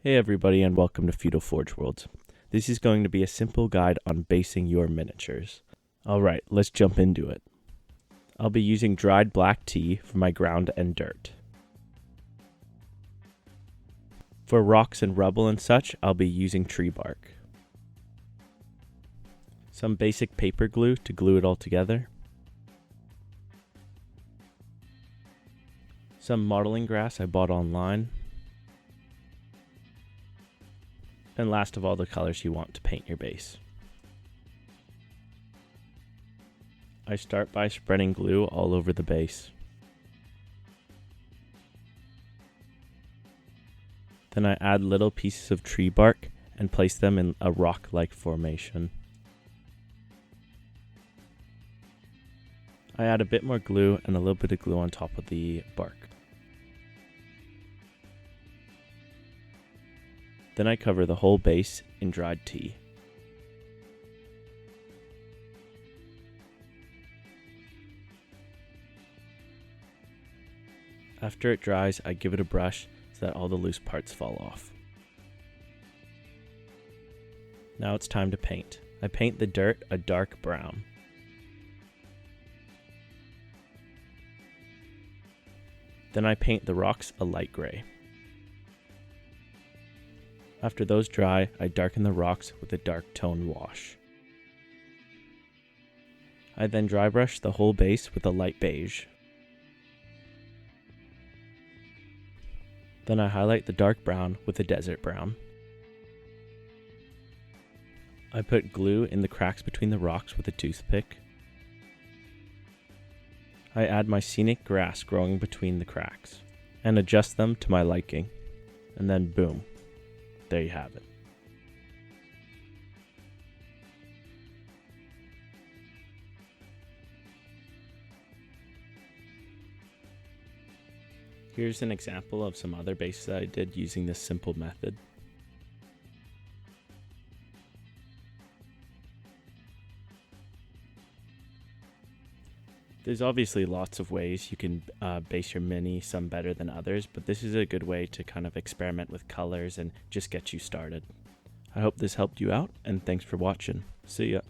Hey everybody and welcome to Feudal Forge Worlds. This is going to be a simple guide on basing your miniatures. Alright, let's jump into it. I'll be using dried black tea for my ground and dirt. For rocks and rubble and such, I'll be using tree bark. Some basic paper glue to glue it all together. Some modeling grass I bought online. And last of all, the colors you want to paint your base. I start by spreading glue all over the base. Then I add little pieces of tree bark and place them in a rock-like formation. I add a bit more glue and a little bit of glue on top of the bark. Then I cover the whole base in dried tea. After it dries, I give it a brush so that all the loose parts fall off. Now it's time to paint. I paint the dirt a dark brown. Then I paint the rocks a light gray. After those dry, I darken the rocks with a dark tone wash. I then dry brush the whole base with a light beige. Then I highlight the dark brown with a desert brown. I put glue in the cracks between the rocks with a toothpick. I add my scenic grass growing between the cracks and adjust them to my liking. And then boom. There you have it. Here's an example of some other bases that I did using this simple method. There's obviously lots of ways you can base your mini, some better than others, but this is a good way to kind of experiment with colors and just get you started. I hope this helped you out, and thanks for watching. See ya.